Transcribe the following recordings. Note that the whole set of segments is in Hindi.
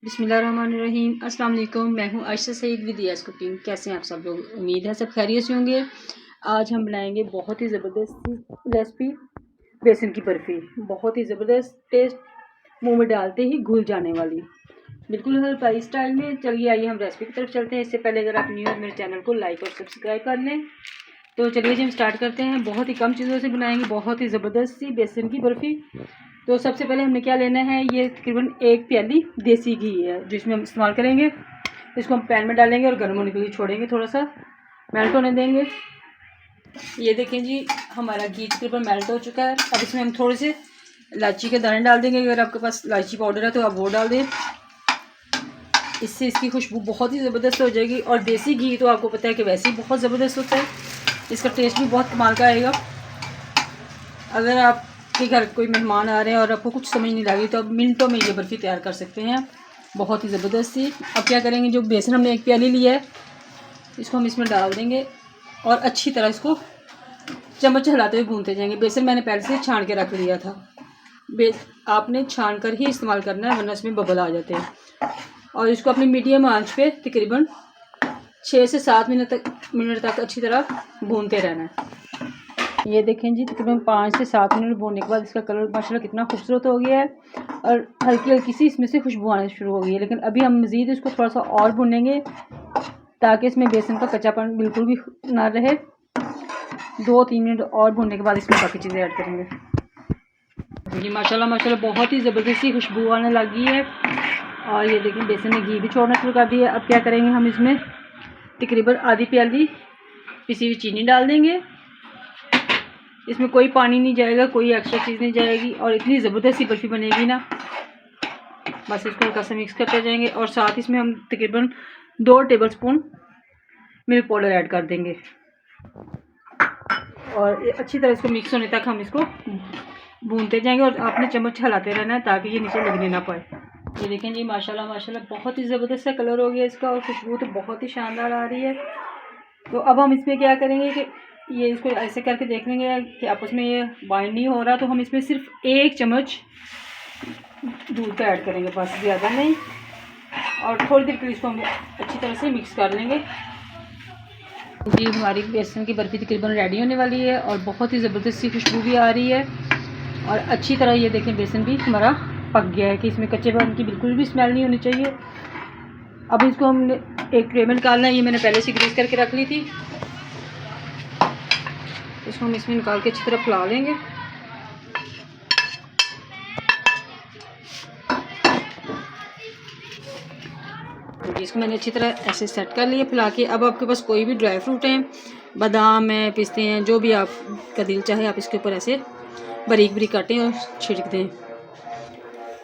बिस्मिल्लाहिर्रहमानिर्रहीम। अस्सलाम वालेकुम। मैं हूँ आयशा सईद विद यास कुकिंग। कैसे हैं आप सब लोग? उम्मीद है सब खैरियत से होंगे। आज हम बनाएंगे बहुत ही ज़बरदस्त रेसिपी, बेसन की बर्फ़ी। बहुत ही ज़बरदस्त टेस्ट, मुंह में डालते ही घुल जाने वाली, बिल्कुल हलवाई स्टाइल में। चलिए आइए हम रेसिपी की तरफ चलते हैं। इससे पहले अगर आप न्यू है मेरे चैनल को लाइक और सब्सक्राइब कर लें। तो चलिए जी हम स्टार्ट करते हैं। बहुत ही कम चीज़ों से बनाएंगे बहुत ही ज़बरदस्त सी बेसन की बर्फ़ी। तो सबसे पहले हमने क्या लेना है, ये तकरीबन 1 प्याली देसी घी है जिसमें हम इस्तेमाल करेंगे। इसको हम पैन में डालेंगे और गर्म होने के लिए छोड़ेंगे, थोड़ा सा मेल्ट होने देंगे। ये देखें जी, हमारा घी तकरीबन मेल्ट हो चुका है। अब इसमें हम थोड़े से इलायची के दाने डाल देंगे। अगर आपके पास इलायची पाउडर है तो आप वो डाल दें, इससे इसकी खुशबू बहुत ही ज़बरदस्त हो जाएगी। और देसी घी तो आपको पता है कि वैसे ही बहुत ज़बरदस्त होता है, इसका टेस्ट भी बहुत कमाल का आएगा। अगर आपके घर कोई मेहमान आ रहे हैं और आपको कुछ समझ नहीं लगी तो आप मिनटों में ये बर्फ़ी तैयार कर सकते हैं, बहुत ही ज़बरदस्त सी। अब क्या करेंगे, जो बेसन हमने 1 प्याली लिया है इसको हम इसमें डाल देंगे और अच्छी तरह इसको चम्मच हिलाते हुए भूनते जाएंगे। बेसन मैंने पहले से छान के रख लिया था। आपने छान कर ही इस्तेमाल करना है, वरना इसमें बबल आ जाते हैं। और इसको अपनी मीडियम आंच पे तकरीबन 6 से 7 मिनट तक अच्छी तरह भूनते रहना है। ये देखें जी, तकरीबन 5 से 7 मिनट भूनने के बाद इसका कलर माशाल्लाह कितना खूबसूरत हो गया है और हल्की हल्की सी इसमें से खुशबू आनी शुरू हो गई है। लेकिन अभी हम मज़ीद इसको थोड़ा सा और भूनेंगे ताकि इसमें बेसन का कच्चापन बिल्कुल भी ना रहे। 2-3 मिनट और भूनने के बाद इसमें बाकी चीज़ें ऐड करेंगे। जी माशाल्लाह बहुत ही ज़बरदस्त सी खुशबू आने लगी है। और ये देखें, बेसन ने घी भी छोड़ना शुरू कर दिया। अब क्या करेंगे, हम इसमें तकरीबन आधी प्याली पिसी हुई चीनी डाल देंगे। इसमें कोई पानी नहीं जाएगा, कोई एक्स्ट्रा चीज़ नहीं जाएगी और इतनी ज़बरदस्त सी बर्फ़ी बनेगी ना। बस इसको हल्का सा मिक्स करते जाएंगे और साथ इसमें हम तकरीबन 2 टेबलस्पून मिल्क पाउडर ऐड कर देंगे और अच्छी तरह इसको मिक्स होने तक हम इसको भूनते जाएंगे। और आपने चम्मच हिलाते रहना है ताकि ये नीचे लगने ना पाए। ये देखें जी, माशाल्लाह बहुत ही ज़बरदस्त सा कलर हो गया इसका और खुशबू तो बहुत ही शानदार आ रही है। तो अब हम इसमें क्या करेंगे कि ये इसको ऐसे करके देख लेंगे कि आपस में ये बाइंड नहीं हो रहा, तो हम इसमें सिर्फ 1 चम्मच दूध का ऐड करेंगे, बस ज़्यादा नहीं। और थोड़ी देर के लिए इसको हम अच्छी तरह से मिक्स कर लेंगे। जी हमारी बेसन की बर्फ़ी तकरीबन रेडी होने वाली है और बहुत ही ज़बरदस्त सी खुशबू भी आ रही है और अच्छी तरह ये देखें बेसन भी हमारा पक गया है कि इसमें कच्चेपन की बिल्कुल भी स्मेल नहीं होनी चाहिए। अब इसको हमने एक ट्रे में निकालना है। ये मैंने पहले से ग्रीस करके रख ली थी। इसको हम इसमें निकाल के अच्छी तरह फैला लेंगे। इसको मैंने अच्छी तरह ऐसे सेट कर लिया फैला के। अब आपके पास कोई भी ड्राई फ्रूट हैं, बादाम हैं, पिस्ते हैं, जो भी आपका दिल चाहे आप इसके ऊपर ऐसे बारीक बारीक काटें और छिड़क दें।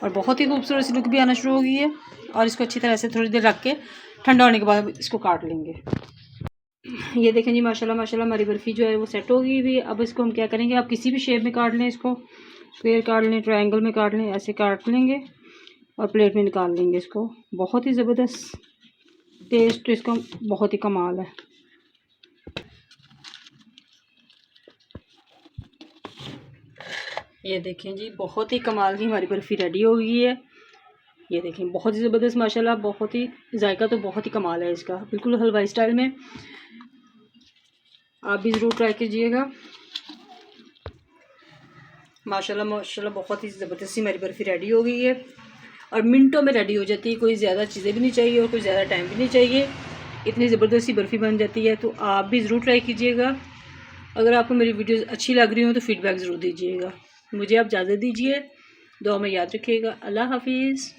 और बहुत ही खूबसूरत सी लुक भी आना शुरू हो गई है। और इसको अच्छी तरह से थोड़ी देर रख के ठंडा होने के बाद इसको काट लेंगे। ये देखें जी, माशाल्लाह हमारी बर्फ़ी जो है वो सेट हो गई हुई है। अब इसको हम क्या करेंगे, आप किसी भी शेप में काट लें, इसको स्क्वायर काट लें, ट्रायंगल में काट लें, ऐसे काट लेंगे और प्लेट में निकाल लेंगे इसको। बहुत ही ज़बरदस्त टेस्ट तो इसका बहुत ही कमाल है। ये देखें जी, बहुत ही कमाल की हमारी बर्फ़ी रेडी हो गई है। ये देखें, बहुत ही ज़बरदस्त माशाल्लाह, बहुत ही जायका तो बहुत ही कमाल है इसका, बिल्कुल हलवाई स्टाइल में। आप भी ज़रूर ट्राई कीजिएगा। माशाल्लाह बहुत ही ज़बरदस्त सी हमारी बर्फ़ी रेडी हो गई है और मिनटों में रेडी हो जाती है। कोई ज़्यादा चीज़ें भी नहीं चाहिए और कोई ज़्यादा टाइम भी नहीं चाहिए, इतनी ज़बरदस्त सी बर्फ़ी बन जाती है। तो आप भी ज़रूर ट्राई कीजिएगा। अगर आपको मेरी वीडियोज़ अच्छी लग रही हो तो फ़ीडबैक ज़रूर दीजिएगा। मुझे आप इजाज़त दीजिए, दुआ में याद रखिएगा। अल्लाह हाफिज़।